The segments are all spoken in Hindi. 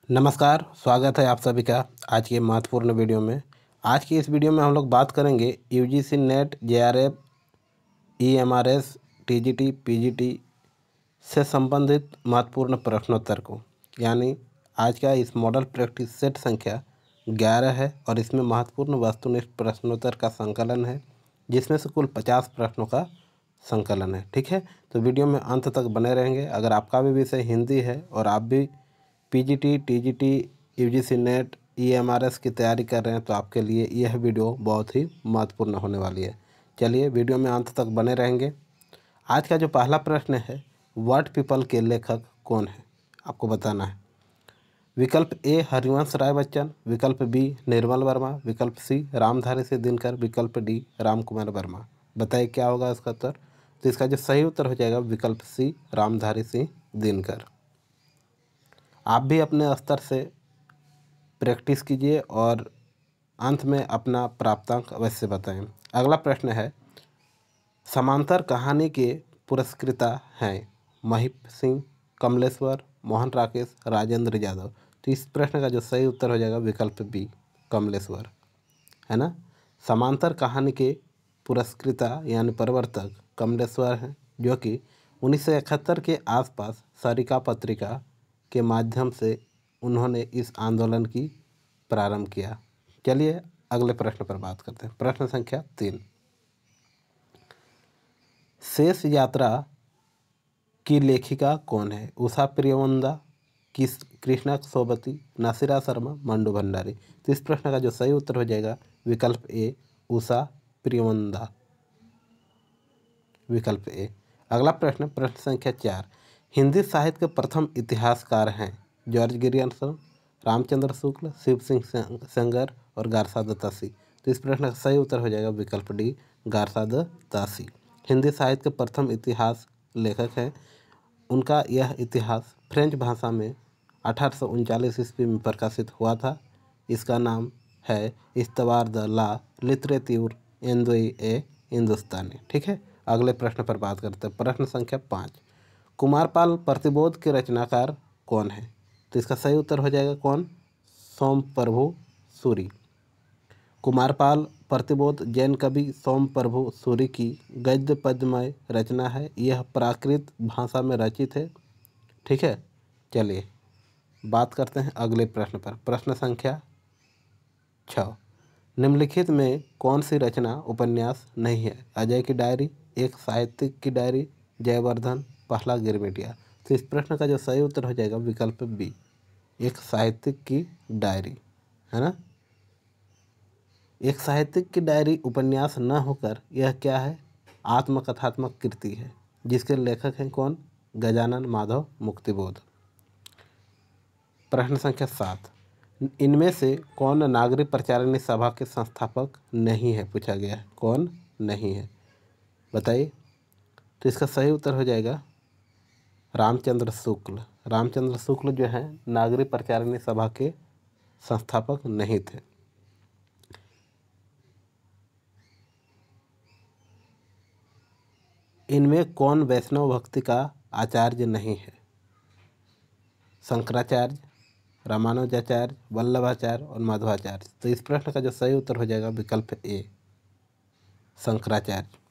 नमस्कार, स्वागत है आप सभी का आज की महत्वपूर्ण वीडियो में। आज की इस वीडियो में हम लोग बात करेंगे UGC net, JRF, EMRS, TGT, PGT से संबंधित महत्वपूर्ण प्रश्नोत्तर को। यानी आज का इस मॉडल प्रैक्टिस सेट संख्या 11 है और इसमें महत्वपूर्ण वस्तुनिष्ठ प्रश्नोत्तर का संकलन है, जिसमें से कुल 50 प्रश्नों का संकलन है। ठीक है, तो वीडियो में अंत तक बने रहेंगे। अगर आपका भी विषय हिंदी है और आप भी PGT, TGT, UGC net, EMRS की तैयारी कर रहे हैं तो आपके लिए यह वीडियो बहुत ही महत्वपूर्ण होने वाली है। चलिए वीडियो में अंत तक बने रहेंगे। आज का जो पहला प्रश्न है, व्हाट पीपल के लेखक कौन है, आपको बताना है। विकल्प ए हरिवंश राय बच्चन, विकल्प बी निर्मल वर्मा, विकल्प सी रामधारी सिंह दिनकर, विकल्प डी राम कुमार वर्मा। बताइए क्या होगा इसका उत्तर। तो इसका जो सही उत्तर हो जाएगा विकल्प सी रामधारी सिंह दिनकर। आप भी अपने स्तर से प्रैक्टिस कीजिए और अंत में अपना प्राप्तांक अवश्य बताएं। अगला प्रश्न है, समांतर कहानी के पुरस्कृता हैं महिप सिंह, कमलेश्वर, मोहन राकेश, राजेंद्र यादव। तो इस प्रश्न का जो सही उत्तर हो जाएगा विकल्प बी कमलेश्वर, है ना। समांतर कहानी के पुरस्कृता यानी प्रवर्तक कमलेश्वर हैं, जो कि 1971 के आसपास सरिका पत्रिका के माध्यम से उन्होंने इस आंदोलन की प्रारंभ किया। चलिए अगले प्रश्न पर बात करते हैं। प्रश्न संख्या 3, शेष यात्रा की लेखिका कौन है। उषा प्रियवंदा, कृष्णा सोबती, नासिरा शर्मा, मंडू भंडारी। तो इस प्रश्न का जो सही उत्तर हो जाएगा विकल्प ए उषा प्रियवंदा, विकल्प ए। अगला प्रश्न, प्रश्न संख्या 4, हिंदी साहित्य के प्रथम इतिहासकार हैं जॉर्ज गिरियर्सन, रामचंद्र शुक्ल, शिव सिंह सेंगर और गारसाद तासी। तो इस प्रश्न का सही उत्तर हो जाएगा विकल्प डी गारसाद तासी। हिंदी साहित्य के प्रथम इतिहास लेखक हैं। उनका यह इतिहास फ्रेंच भाषा में 1839 ईस्वी में प्रकाशित हुआ था। इसका नाम है इस्तवार द ला लिटरेच्यूर इंदोई ए हिंदुस्तानी। ठीक है, अगले प्रश्न पर बात करते हैं। प्रश्न संख्या 5, कुमारपाल प्रतिबोध के रचनाकार कौन है। तो इसका सही उत्तर हो जाएगा कौन, सोम प्रभु सूरी। कुमारपाल प्रतिबोध जैन कवि सोम प्रभु सूरी की गद्य पद्यमय रचना है। यह प्राकृत भाषा में रचित है। ठीक है, चलिए बात करते हैं अगले प्रश्न पर। प्रश्न संख्या 6, निम्नलिखित में कौन सी रचना उपन्यास नहीं है। अजय की डायरी, एक साहित्यिक की डायरी, जयवर्धन, पहला गिरमिटिया। तो इस प्रश्न का जो सही उत्तर हो जाएगा विकल्प बी एक साहित्यिक की डायरी, है ना। एक साहित्यिक की डायरी उपन्यास न होकर यह क्या है, आत्मकथात्मक कृति है, जिसके लेखक हैं कौन, गजानन माधव मुक्तिबोध। प्रश्न संख्या 7, इनमें से कौन नागरिक प्रचारिणी सभा के संस्थापक नहीं है, पूछा गया है। कौन नहीं है, बताइए। तो इसका सही उत्तर हो जाएगा रामचंद्र शुक्ल। रामचंद्र शुक्ल जो है नागरिक प्रचारिणी सभा के संस्थापक नहीं थे। इनमें कौन वैष्णव भक्ति का आचार्य नहीं है। शंकराचार्य, रामानुजाचार्य, वल्लभाचार्य और माधवाचार्य। तो इस प्रश्न का जो सही उत्तर हो जाएगा विकल्प ए शंकराचार्य।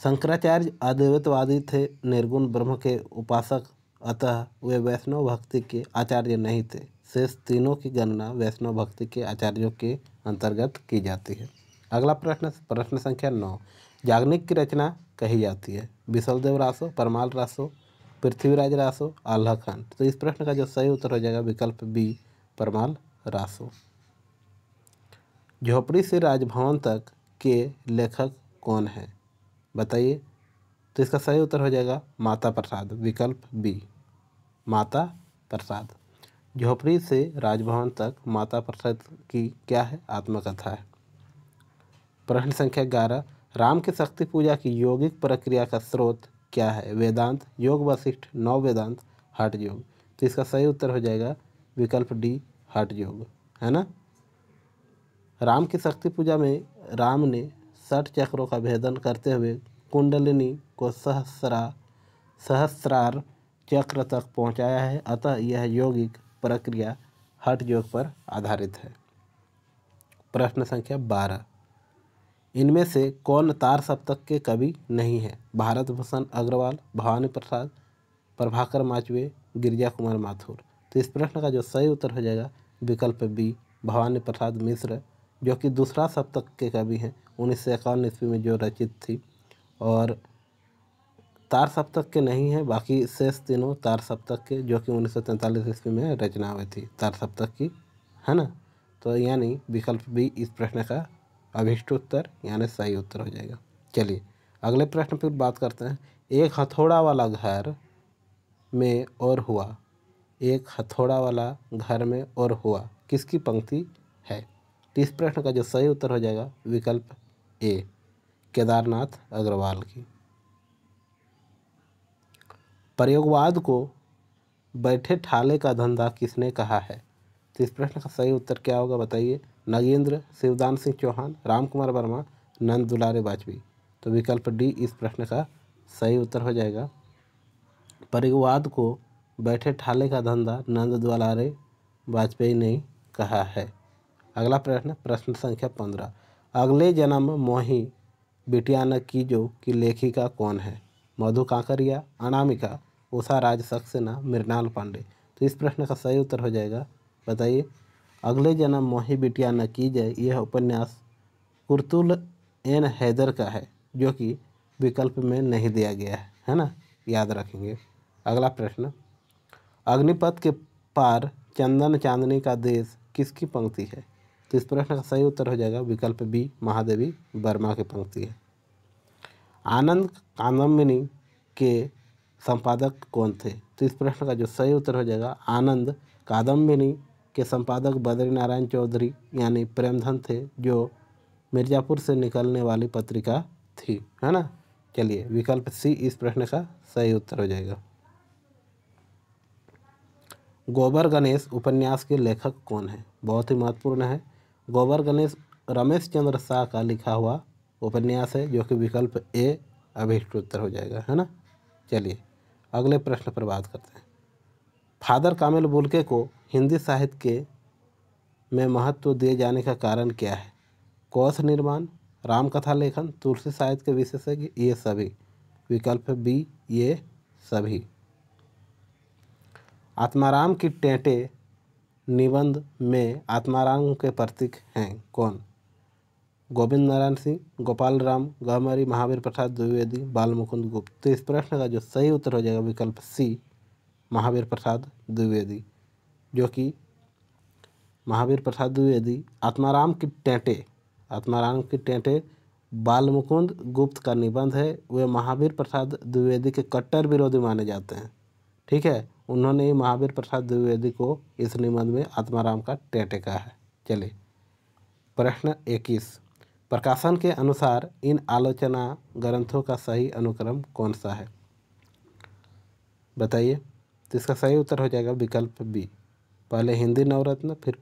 शंकराचार्य अद्वैतवादी थे, निर्गुण ब्रह्म के उपासक, अतः वे वैष्णव भक्ति के आचार्य नहीं थे। शेष तीनों की गणना वैष्णव भक्ति के आचार्यों के अंतर्गत की जाती है। अगला प्रश्न, प्रश्न संख्या 9, याज्ञनिक की रचना कही जाती है। विशलदेव रासो, परमाल रासो, पृथ्वीराज रासो, आल्हा खान। तो इस प्रश्न का जो सही उत्तर हो जाएगा विकल्प बी परमाल रासो। झोपड़ी से राजभवन तक के लेखक कौन है, बताइए। तो इसका सही उत्तर हो जाएगा माता प्रसाद, विकल्प बी माता प्रसाद। झोपड़ी से राजभवन तक माता प्रसाद की क्या है, आत्मकथा है। प्रश्न संख्या 11, राम की शक्ति पूजा की यौगिक प्रक्रिया का स्रोत क्या है। वेदांत, योग वशिष्ठ, नव वेदांत, हठ योग। तो इसका सही उत्तर हो जाएगा विकल्प डी हठ योग, है ना। राम की शक्ति पूजा में राम ने 60 चक्रों का भेदन करते हुए कुंडलिनी को सहस्रार चक्र तक पहुंचाया है। अतः यह यौगिक प्रक्रिया हठ योग पर आधारित है। प्रश्न संख्या 12, इनमें से कौन तार सप्तक के कवि नहीं है? भारत भूषण अग्रवाल, भवानी प्रसाद, प्रभाकर माचवे, गिरिजा कुमार माथुर। तो इस प्रश्न का जो सही उत्तर हो जाएगा विकल्प बी, भवानी प्रसाद मिश्र, जो कि दूसरा सप्तक के कवि हैं, 1951 ईस्वी में जो रचित थी। और तार सप्तक के नहीं है, बाकी शेष तीनों तार सप्तक के, जो कि 1943 ईस्वी में रचना हुई थी तार सप्तक की, है ना। तो यानी विकल्प बी इस प्रश्न का अभिष्ट उत्तर यानी सही उत्तर हो जाएगा। चलिए अगले प्रश्न पर बात करते हैं। एक हथौड़ा वाला घर में और हुआ, एक हथौड़ा वाला घर में और हुआ किसकी पंक्ति है? तो इस प्रश्न का जो सही उत्तर हो जाएगा विकल्प ए, केदारनाथ अग्रवाल की। प्रयोगवाद को बैठे ठाले का धंधा किसने कहा है? तो इस प्रश्न का सही उत्तर क्या होगा बताइए? नगेंद्र, शिवदान सिंह चौहान, राम कुमार वर्मा, नंद दुलारे वाजपेयी। तो विकल्प डी इस प्रश्न का सही उत्तर हो जाएगा। प्रयोगवाद को बैठे ठाले का धंधा नंद दुलारे वाजपेयी ने कहा है। अगला प्रश्न, प्रश्न संख्या 15, अगले जन्म मोही बिटिया न कीजो की लेखिका कौन है? मधु कांकरिया, अनामिका, उषा राज सक्सेना, मृणाल पांडे। तो इस प्रश्न का सही उत्तर हो जाएगा बताइए? अगले जन्म मोही बिटिया न कीजय यह उपन्यास कुर्तुल एन हैदर का है, जो कि विकल्प में नहीं दिया गया है ना, याद रखेंगे। अगला प्रश्न, अग्निपथ के पार चंदन चांदनी का देश किसकी पंक्ति है? तो इस प्रश्न का सही उत्तर हो जाएगा विकल्प बी, महादेवी वर्मा की पंक्ति है। आनंद कादम्बिनी के संपादक कौन थे? तो इस प्रश्न का जो सही उत्तर हो जाएगा आनंद कादम्बिनी के संपादक बद्रीनारायण चौधरी यानी प्रेमधन थे, जो मिर्ज़ापुर से निकलने वाली पत्रिका थी, है ना। चलिए विकल्प सी इस प्रश्न का सही उत्तर हो जाएगा। गोबर गणेश उपन्यास के लेखक कौन है? बहुत ही महत्वपूर्ण है। गोबर गणेश रमेश चंद्र शाह का लिखा हुआ उपन्यास है, जो कि विकल्प ए अभिष्ट उत्तर हो जाएगा, है ना। चलिए अगले प्रश्न पर बात करते हैं। फादर कामिल बुल्के को हिंदी साहित्य के में महत्व दिए जाने का कारण क्या है? कौश निर्माण, रामकथा लेखन, तुलसी साहित्य के विशेषज्ञ, ये सभी। विकल्प बी ये सभी। आत्माराम की टेंटे निबंध में आत्माराम के प्रतीक हैं कौन? गोविंद नारायण सिंह, गोपाल राम गहमरी, महावीर प्रसाद द्विवेदी, बाल मुकुंद गुप्त। तो इस प्रश्न का जो सही उत्तर हो जाएगा विकल्प सी, महावीर प्रसाद द्विवेदी, जो कि महावीर प्रसाद द्विवेदी आत्माराम की टेंटे बाल मुकुंद गुप्त का निबंध है। वे महावीर प्रसाद द्विवेदी के कट्टर विरोधी माने जाते हैं, ठीक है। उन्होंने ही महावीर प्रसाद द्विवेदी को इस निबंध में आत्माराम का टेंटे कहा है। चलिए प्रश्न 21, प्रकाशन के अनुसार इन आलोचना ग्रंथों का सही अनुक्रम कौन सा है? बताइए। तो इसका सही उत्तर हो जाएगा विकल्प बी, पहले हिंदी नवरत्न, फिर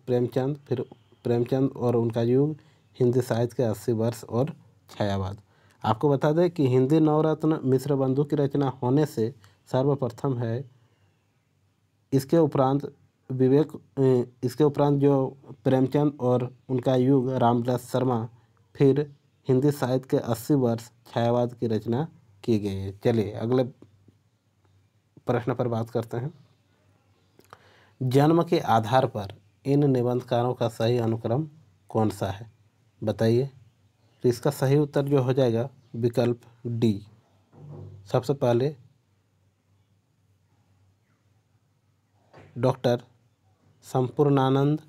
प्रेमचंद और उनका युग, हिंदी साहित्य के 80 वर्ष और छायावाद। आपको बता दें कि हिंदी नवरत्न मिश्र बंधु की रचना होने से सर्वप्रथम है। इसके उपरांत जो प्रेमचंद और उनका युग रामदास शर्मा, फिर हिंदी साहित्य के 80 वर्ष छायावाद की रचना की गई है। चलिए अगले प्रश्न पर बात करते हैं। जन्म के आधार पर इन निबंधकारों का सही अनुक्रम कौन सा है? बताइए। तो इसका सही उत्तर जो हो जाएगा विकल्प डी। सबसे पहले डॉक्टर संपूर्णानंद,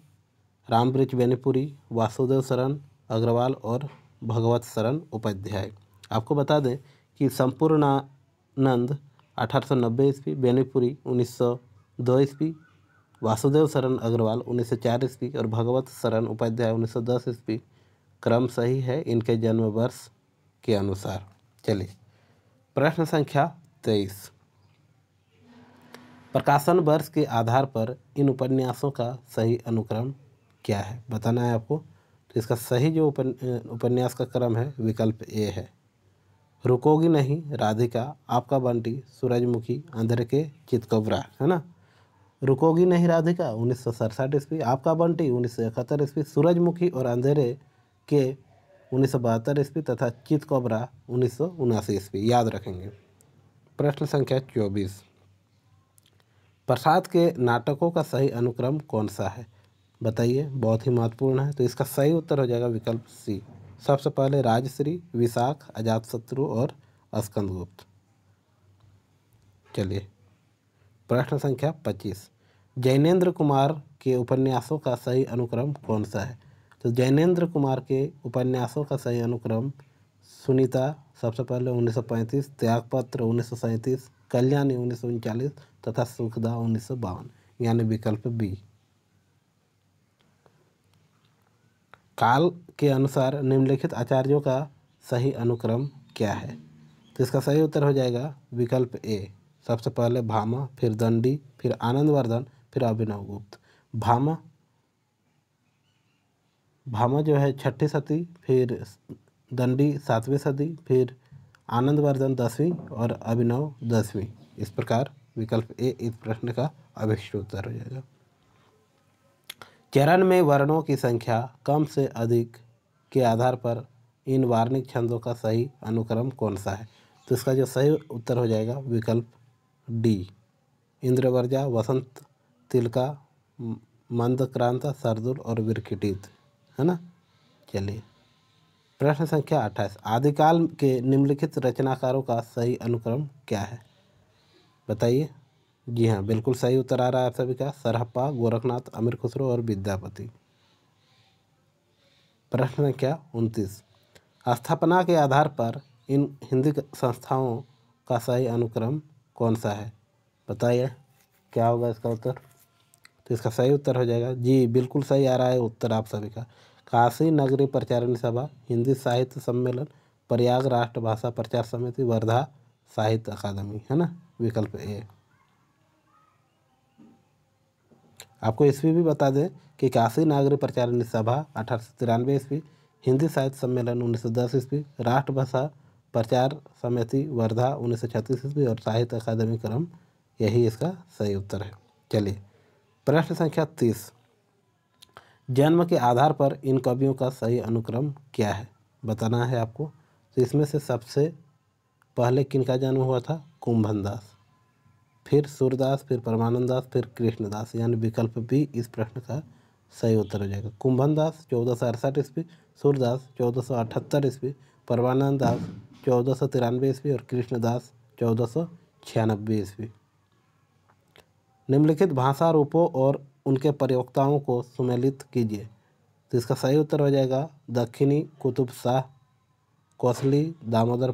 रामवृक्ष बेनीपुरी, वासुदेव शरण अग्रवाल और भगवत शरण उपाध्याय। आपको बता दें कि संपूर्णानंद 1890 ईस्वी, बेनीपुरी 1902 ईस्वी, वासुदेव शरण अग्रवाल 1904 ईस्वी और भगवत शरण उपाध्याय 1910 ईस्वी क्रम सही है इनके जन्म वर्ष के अनुसार। चलिए प्रश्न संख्या 23, प्रकाशन वर्ष के आधार पर इन उपन्यासों का सही अनुक्रम क्या है? बताना है आपको। तो इसका सही जो उपन्यास का क्रम है विकल्प ए है। रुकोगी नहीं, राधिका, आपका बंटी, सूरजमुखी, अंधेरे के चितकबरा, है ना। रुकोगी नहीं राधिका 1967 ईस्वी, आपका बंटी 1971 ईस्वी, सूरजमुखी और अंधेरे के 1972 ईस्वी तथा चित कोबरा 1979 ईस्वी। याद रखेंगे। प्रश्न संख्या 24, प्रसाद के नाटकों का सही अनुक्रम कौन सा है? बताइए, बहुत ही महत्वपूर्ण है। तो इसका सही उत्तर हो जाएगा विकल्प सी। सबसे पहले राजश्री, विशाख, अजातशत्रु और स्कंदगुप्त। चलिए, प्रश्न संख्या 25, जैनेन्द्र कुमार के उपन्यासों का सही अनुक्रम कौन सा है? तो जैनेन्द्र कुमार के उपन्यासों का सही अनुक्रम सुनीता सबसे पहले 1935, त्यागपत्र 1937, कल्याणी 1939 तथा सुखदा 1952, यानी विकल्प बी। काल के अनुसार निम्नलिखित आचार्यों का सही अनुक्रम क्या है? तो इसका सही उत्तर हो जाएगा विकल्प ए। सबसे पहले भामा, फिर दंडी, फिर आनंदवर्धन, फिर अभिनव गुप्त। भामा जो है 6ठी सदी, फिर दंडी 7वीं सदी, फिर आनंदवर्धन 10वीं और अभिनव 10वीं। इस प्रकार विकल्प ए इस प्रश्न का अभिष्ट उत्तर हो जाएगा। चरण में वर्णों की संख्या कम से अधिक के आधार पर इन वार्णिक छंदों का सही अनुक्रम कौन सा है? तो इसका जो सही उत्तर हो जाएगा विकल्प डी, इंद्रवर्जा, वसंत, तिलका, मंदक्रांत, सरदुल और विरकिटित, है ना। चलिए, प्रश्न संख्या 28, आदिकाल के निम्नलिखित रचनाकारों का सही अनुक्रम क्या है? बताइए। जी हाँ, बिल्कुल सही उत्तर आ रहा है आप सभी का, सरहप्पा, गोरखनाथ, अमीर खुसरो और विद्यापति। प्रश्न संख्या 29, स्थापना के आधार पर इन हिंदी संस्थाओं का सही अनुक्रम कौन सा है? बताइए, क्या होगा इसका उत्तर? तो इसका सही उत्तर हो जाएगा जी, बिल्कुल सही आ रहा है उत्तर आप सभी का, काशी नगरी प्रचारिणी सभा, हिंदी साहित्य सम्मेलन, प्रयाग राष्ट्रभाषा प्रचार समिति, वर्धा साहित्य अकादमी, है ना, विकल्प ए। आपको ईस्वी भी बता दें कि काशी नागरिक प्रचारिणी सभा 1893 ईस्वी, हिंदी साहित्य सम्मेलन 1910 ईस्वी, राष्ट्रभाषा प्रचार समिति वर्धा 1936 ईस्वी और साहित्य अकादमी क्रम, यही इसका सही उत्तर है। चलिए, प्रश्न संख्या 30, जन्म के आधार पर इन कवियों का सही अनुक्रम क्या है? बताना है आपको। तो इसमें से सबसे पहले किनका जन्म हुआ था? कुंभन दास, फिर सूरदास, फिर परमानंद दास, फिर कृष्णदास, यानी विकल्प बी इस प्रश्न का सही उत्तर हो जाएगा। कुंभन दास 1468 ईस्वी, सूरदास 1478 ईस्वी, परमानंद दास 1493 ईस्वी और कृष्णदास 1496 ईस्वी। निम्नलिखित भाषा रूपों और उनके प्रयोक्ताओं को सुमेलित कीजिए। तो इसका सही उत्तर हो जाएगा दक्षिणी कुतुब शाह, कौशली, दामोदर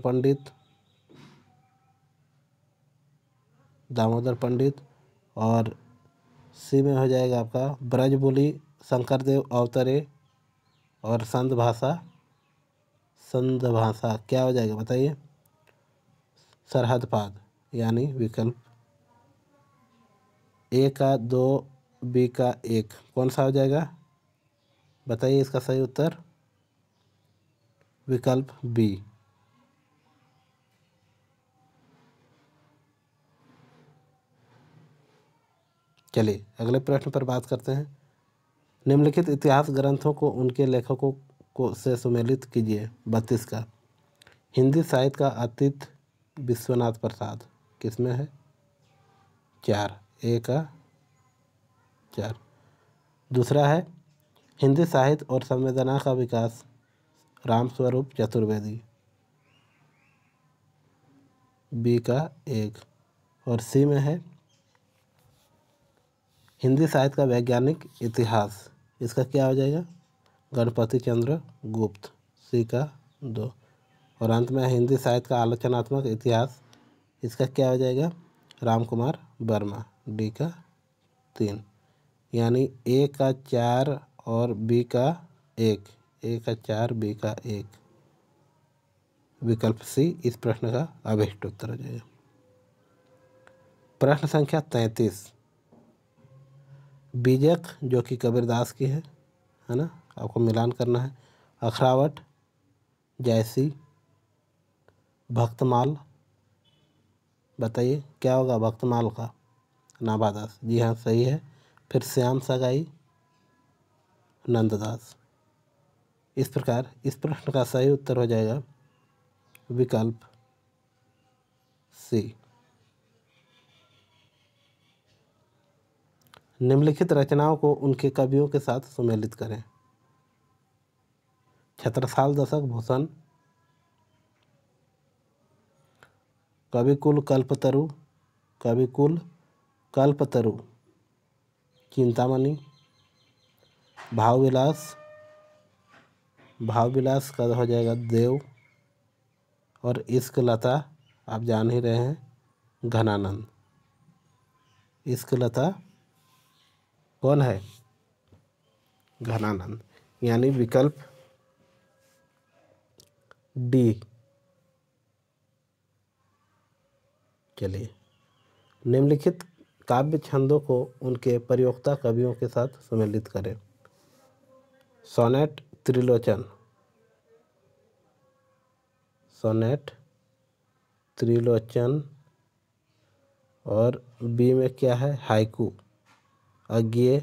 पंडित और सी में हो जाएगा आपका ब्रजबुली, शंकरदेव अवतरे और संध भाषा क्या हो जाएगा? बताइए। सरहदपाद, यानी विकल्प ए का 2, बी का 1, कौन सा हो जाएगा? बताइए इसका सही उत्तर। विकल्प बी। चलिए, अगले प्रश्न पर बात करते हैं। निम्नलिखित इतिहास ग्रंथों को उनके लेखकों को से सुमेलित कीजिए। 32 का हिंदी साहित्य का अतीत विश्वनाथ प्रसाद किसमें है? 4, ए का 4। दूसरा है हिंदी साहित्य और संवेदना का विकास रामस्वरूप चतुर्वेदी, बी का 1। और सी में है हिंदी साहित्य का वैज्ञानिक इतिहास, इसका क्या हो जाएगा? गणपति चंद्र गुप्त, सी का 2। और अंत में हिंदी साहित्य का आलोचनात्मक इतिहास, इसका क्या हो जाएगा? रामकुमार वर्मा, डी का 3। यानी ए का 4 और बी का 1, ए का 4, बी का 1, विकल्प सी इस प्रश्न का अभिष्ट उत्तर हो जाएगा। प्रश्न संख्या 33, बीजक जो कि कबीरदास की है ना, आपको मिलान करना है। अखरावट, जैसी, भक्तमाल, बताइए क्या होगा भक्तमाल का? नाभादास, जी हाँ सही है। फिर श्याम सगाई नंददास। इस प्रकार इस प्रश्न का सही उत्तर हो जाएगा विकल्प सी। निम्नलिखित रचनाओं को उनके कवियों के साथ सुमेलित करें। छत्रसाल दशक भूषण, कविकुल कल्पतरु, कविकुल कल्पतरु चिंतामणि, भावविलास, भावविलास का हो जाएगा देव, और इश्क लता आप जान ही रहे हैं घनानंद। इश्क लता कौन है? घनानंद, यानी विकल्प डी। चलिए, निम्नलिखित काव्य छंदों को उनके प्रयोक्ता कवियों के साथ सुमेलित करें। सोनेट त्रिलोचन, सोनेट त्रिलोचन, और बी में क्या है? हाइकू अज्ञेय,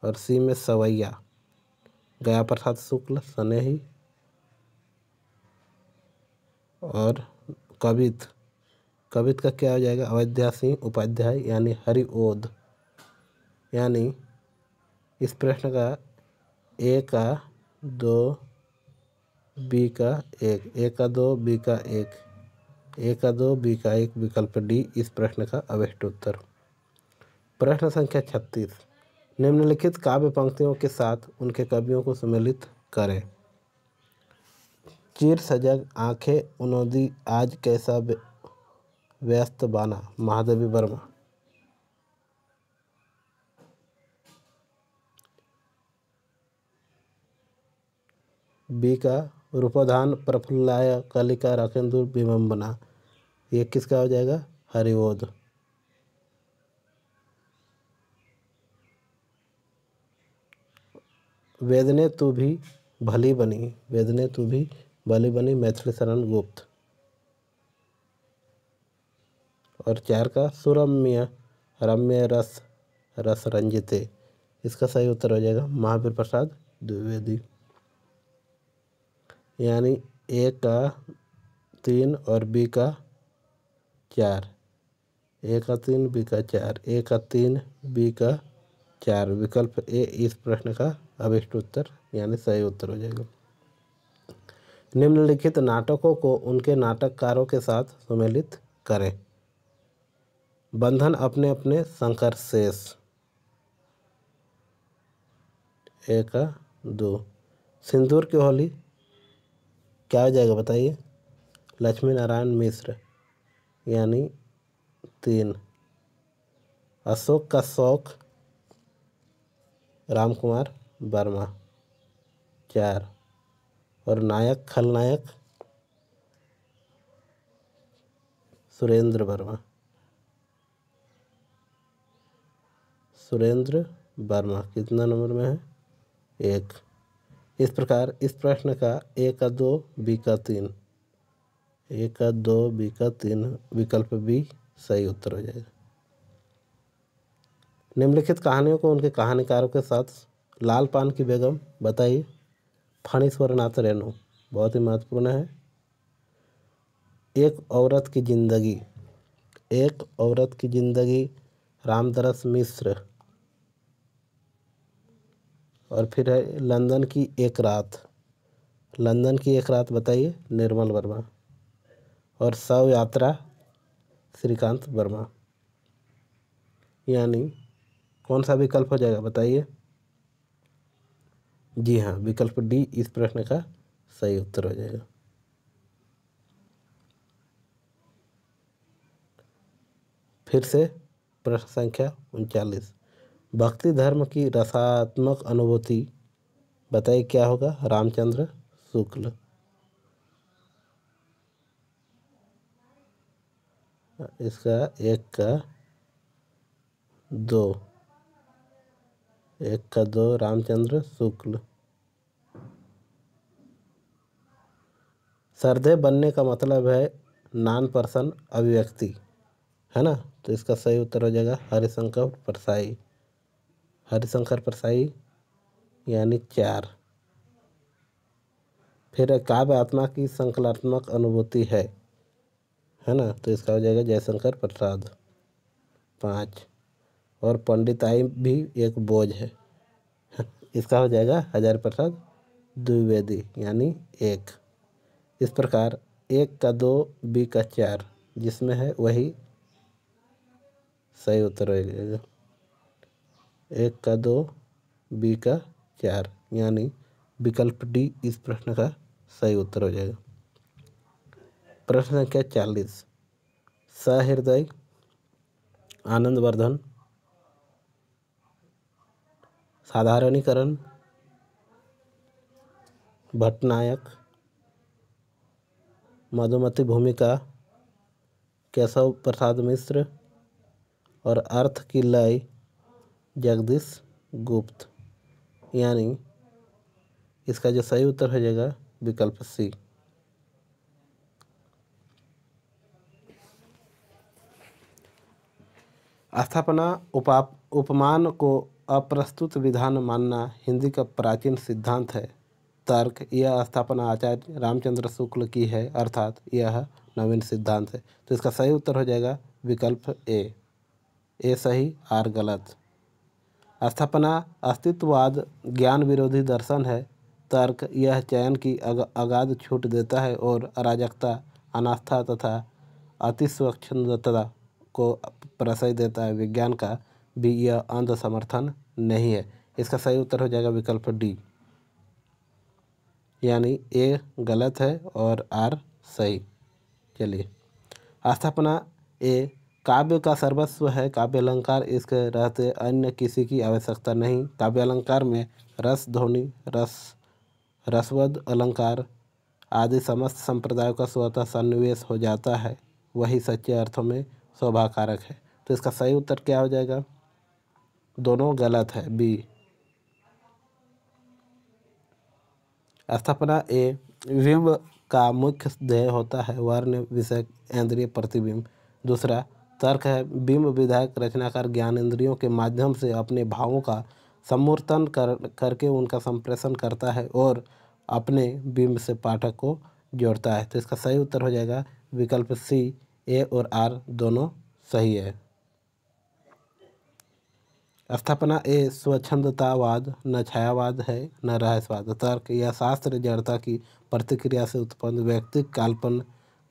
और सी में सवैया गया प्रसाद शुक्ल स्नेही, और कवित, कवित का क्या हो जाएगा? अयोध्या सिंह उपाध्याय यानी हरिओद। यानी इस प्रश्न का ए का 2, बी का 1, ए का 2, बी का 1, ए का 2, बी का 1, विकल्प डी इस प्रश्न का अवशिष्ट उत्तर। प्रश्न संख्या 36, निम्नलिखित काव्य पंक्तियों के साथ उनके कवियों को सम्मिलित करें। चिर सजग आंखें उनोदी आज कैसा व्यस्त बाना महादेवी वर्मा। बी का रूपधान प्रफुल्लाय कलिका राकेंदु विमंबना, ये किसका हो जाएगा? हरिओद। वेदने तू भी भली बनी, वेदने तू भी भली बनी मैथिली शरण गुप्त। और 4 का सुरम्य रम्य रस रस रंजिते, इसका सही उत्तर हो जाएगा महावीर प्रसाद द्विवेदी। यानी ए का 3 और बी का 4, ए का 3 बी का 4, ए का 3 बी का 4, विकल्प ए इस प्रश्न का अवशिष्ट उत्तर यानी सही उत्तर हो जाएगा। निम्नलिखित नाटकों को उनके नाटककारों के साथ सम्मिलित करें। बंधन अपने अपने संघर्ष शेष, ए का 2, सिंदूर की होली क्या हो जाएगा बताइए? लक्ष्मी नारायण मिश्र यानी 3, अशोक का शौक राम कुमार वर्मा 4, और नायक खलनायक सुरेंद्र वर्मा, सुरेंद्र वर्मा कितना नंबर में है? 1। इस प्रकार इस प्रश्न का ए का 2 बी का 3, ए का 2 बी का 3, विकल्प बी सही उत्तर हो जाएगा। निम्नलिखित कहानियों को उनके कहानीकारों के साथ लाल पान की बेगम बताइए। फणीश्वरनाथ रेणु बहुत ही महत्वपूर्ण है। एक औरत की जिंदगी, एक औरत की जिंदगी रामदरस मिश्र, और फिर है लंदन की एक रात, लंदन की एक रात बताइए निर्मल वर्मा, और शव यात्रा श्रीकांत वर्मा। यानी कौन सा विकल्प हो जाएगा बताइए? जी हाँ, विकल्प डी इस प्रश्न का सही उत्तर हो जाएगा। फिर से प्रश्न संख्या 39, भक्ति धर्म की रसात्मक अनुभूति बताइए क्या होगा? रामचंद्र शुक्ल। इसका 1 का 2, 1 का 2 रामचंद्र शुक्ल। श्रद्धेय बनने का मतलब है नॉन पर्सन अभिव्यक्ति, है ना? तो इसका सही उत्तर हो जाएगा हरिशंकर परसाई। हरिशंकर परसाई यानी 4। फिर काव्य आत्मा की संकलात्मक अनुभूति है ना, तो इसका हो जाएगा जयशंकर प्रसाद 5। और पंडिताई भी एक बोझ है, इसका हो जाएगा हजारी प्रसाद द्विवेदी यानी 1। इस प्रकार 1 का 2 बी का 4 जिसमें है वही सही उत्तर हो जाएगा। 1 का 2 बी का 4 यानी विकल्प डी इस प्रश्न का सही उत्तर हो जाएगा। प्रश्न संख्या 40। सहृदय, आनंदवर्धन, साधारणीकरण, भट्टनायक, मधुमती भूमिका, केशव प्रसाद मिश्र और अर्थ की लय जगदीश गुप्त यानी इसका जो सही उत्तर हो जाएगा विकल्प सी। स्थापना उपमान को अप्रस्तुत विधान मानना हिंदी का प्राचीन सिद्धांत है। तर्क, यह स्थापना आचार्य रामचंद्र शुक्ल की है, अर्थात यह नवीन सिद्धांत है। तो इसका सही उत्तर हो जाएगा विकल्प ए सही, आर गलत। स्थापना अस्तित्ववाद ज्ञान विरोधी दर्शन है। तर्क, यह चयन की अगाध छूट देता है और अराजकता, अनास्था तथा अतिस्वच्छंदता को प्रश्रय देता है। विज्ञान का भी यह अंध समर्थन नहीं है। इसका सही उत्तर हो जाएगा विकल्प डी यानी ए गलत है और आर सही। चलिए, स्थापना ए काव्य का सर्वस्व है। काव्य अलंकार इसके रहते अन्य किसी की आवश्यकता नहीं। काव्य अलंकार में रस, ध्वनि, रसवद अलंकार आदि समस्त संप्रदायों का स्वतः सन्निवेश हो जाता है, वही सच्चे अर्थों में शोभाकारक है। तो इसका सही उत्तर क्या हो जाएगा? दोनों गलत है, बी। स्थापना ए बिंब का मुख्य ध्येय होता है वर्ण, विषय, इंद्रिय प्रतिबिंब। दूसरा तर्क है बिंब विधायक रचनाकार ज्ञानेंद्रियों के माध्यम से अपने भावों का समूर्तन करके उनका संप्रेषण करता है और अपने बिंब से पाठक को जोड़ता है। तो इसका सही उत्तर हो जाएगा विकल्प सी। ए और आर दोनों सही है। स्थापना ए स्वच्छंदतावाद न छायावाद है न रहस्यवाद। तर्क, यह शास्त्र जड़ता की प्रतिक्रिया से उत्पन्न व्यक्तिक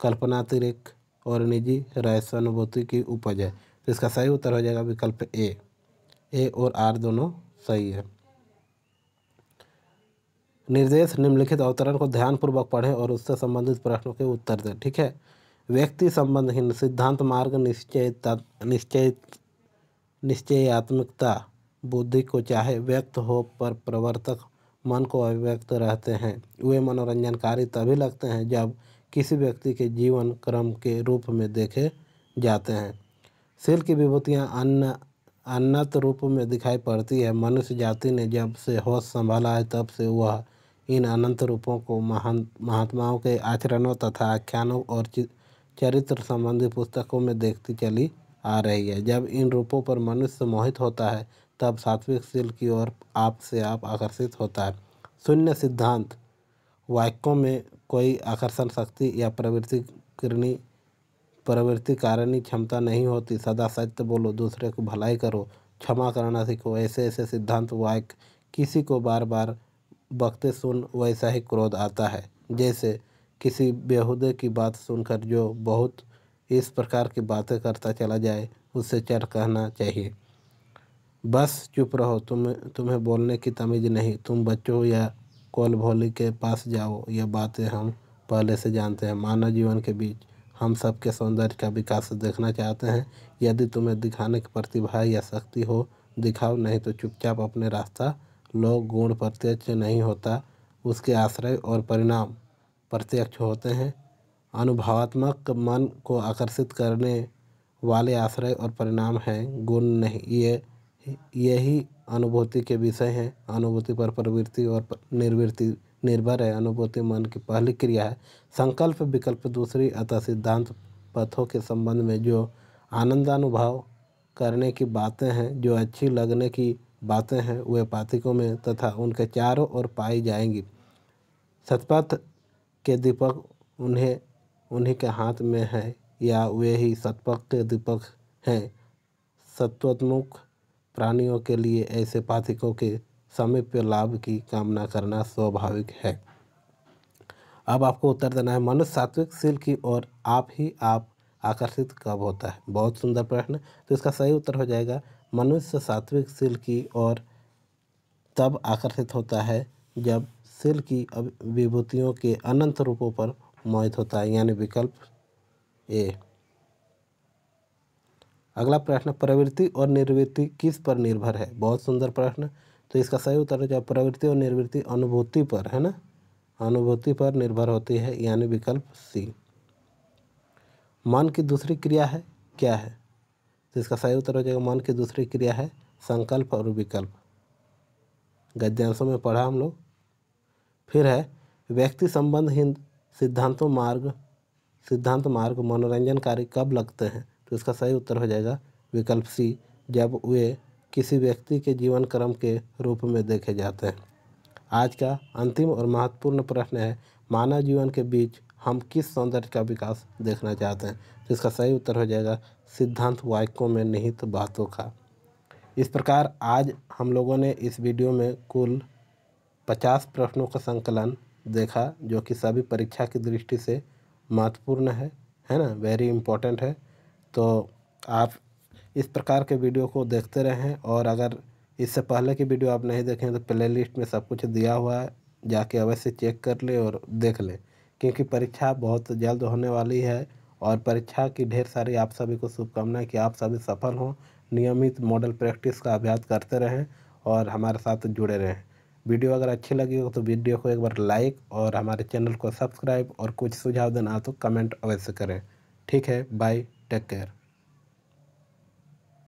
कल्पनातिरिक्त और निजी रहस्यानुभूति की उपज है। तो इसका सही उत्तर हो जाएगा विकल्प ए और आर दोनों सही है। निर्देश, निम्नलिखित अवतरण को ध्यानपूर्वक पढ़ें और उससे संबंधित प्रश्नों के उत्तर दें। ठीक है। व्यक्ति संबंधहीन सिद्धांत मार्ग निश्चयात्मकता बुद्धि को चाहे व्यक्त हो पर प्रवर्तक मन को अव्यक्त रहते हैं। वे मनोरंजनकारी तभी लगते हैं जब किसी व्यक्ति के जीवन क्रम के रूप में देखे जाते हैं। शील की विभूतियाँ अनंत रूप में दिखाई पड़ती है। मनुष्य जाति ने जब से होश संभाला है तब से वह इन अनंत रूपों को महात्माओं के आचरणों तथा आख्यानों और चरित्र संबंधी पुस्तकों में देखती चली आ रही है। जब इन रूपों पर मनुष्य मोहित होता है तब सात्विक शील की ओर आप से आप आकर्षित होता है। शून्य सिद्धांत वाक्यों में कोई आकर्षण शक्ति या प्रवृत्ति कारणीय क्षमता नहीं होती। सदा सत्य बोलो, दूसरे को भलाई करो, क्षमा करना सीखो। ऐसे सिद्धांत वाक्य किसी को बार बार बकते सुन वैसा ही क्रोध आता है। जैसे किसी बेहुदे की बात सुनकर जो बहुत इस प्रकार की बातें करता चला जाए उससे चढ़ कहना चाहिए, बस चुप रहो, तुम्हें बोलने की तमीज़ नहीं, तुम बच्चों या कोल भोली के पास जाओ। यह बातें हम पहले से जानते हैं। मानव जीवन के बीच हम सबके सौंदर्य का विकास देखना चाहते हैं। यदि तुम्हें दिखाने की प्रतिभा या शक्ति हो दिखाओ, नहीं तो चुपचाप अपने रास्ता लो। गुण प्रत्यक्ष नहीं होता, उसके आश्रय और परिणाम प्रत्यक्ष होते हैं। अनुभवात्मक मन को आकर्षित करने वाले आश्रय और परिणाम हैं, गुण नहीं। यही अनुभूति के विषय हैं। अनुभूति पर प्रवृत्ति और निर्वृत्ति निर्भर है। अनुभूति मन की पहली क्रिया है। संकल्प विकल्प दूसरी। अतः सिद्धांत पथों के संबंध में जो आनंदानुभव करने की बातें हैं, जो अच्छी लगने की बातें हैं, वे पाठकों में तथा उनके चारों ओर पाई जाएंगी। सतपथ के दीपक उन्हीं के हाथ में है, या वे ही सतपथ के दीपक हैं। सत्वोन्मुख प्राणियों के लिए ऐसे पाठकों के समीप्य लाभ की कामना करना स्वाभाविक है। अब आपको उत्तर देना है, मनुष्य सात्विक शील की ओर आप आकर्षित कब होता है। बहुत सुंदर प्रश्न। तो इसका सही उत्तर हो जाएगा, मनुष्य सात्विक शील की ओर तब आकर्षित होता है जब शील की विभूतियों के अनंत रूपों पर मोहित होता है, यानी विकल्प ए। अगला प्रश्न, प्रवृत्ति और निर्वृत्ति किस पर निर्भर है। बहुत सुंदर प्रश्न। तो इसका सही उत्तर हो जाएगा, प्रवृत्ति और निर्वृत्ति अनुभूति पर, है ना, अनुभूति पर निर्भर होती है, यानी विकल्प सी। मन की दूसरी क्रिया है क्या है। तो इसका सही उत्तर हो जाएगा, मन की दूसरी क्रिया है संकल्प और विकल्प। गद्यांशों में पढ़ा हम लोग। फिर है, व्यक्ति संबंधहीन सिद्धांत मार्ग मनोरंजनकारी कब लगते हैं। तो इसका सही उत्तर हो जाएगा विकल्प सी, जब वे किसी व्यक्ति के जीवन क्रम के रूप में देखे जाते हैं। आज का अंतिम और महत्वपूर्ण प्रश्न है, मानव जीवन के बीच हम किस सौंदर्य का विकास देखना चाहते हैं। तो इसका सही उत्तर हो जाएगा सिद्धांत वाक्यों में निहित बातों का। इस प्रकार आज हम लोगों ने इस वीडियो में कुल 50 प्रश्नों का संकलन देखा, जो कि सभी परीक्षा की दृष्टि से महत्वपूर्ण है ना, वेरी इम्पोर्टेंट है। तो आप इस प्रकार के वीडियो को देखते रहें, और अगर इससे पहले की वीडियो आप नहीं देखें तो प्लेलिस्ट में सब कुछ दिया हुआ है, जाके अवश्य चेक कर ले और देख लें, क्योंकि परीक्षा बहुत जल्द होने वाली है। और परीक्षा की ढेर सारी आप सभी को शुभकामनाएं कि आप सभी सफल हों। नियमित मॉडल प्रैक्टिस का अभ्यास करते रहें और हमारे साथ जुड़े रहें। वीडियो अगर अच्छी लगी हो तो वीडियो को एक बार लाइक और हमारे चैनल को सब्सक्राइब, और कुछ सुझाव देना तो कमेंट अवश्य करें। ठीक है, बाय, टेक केयर।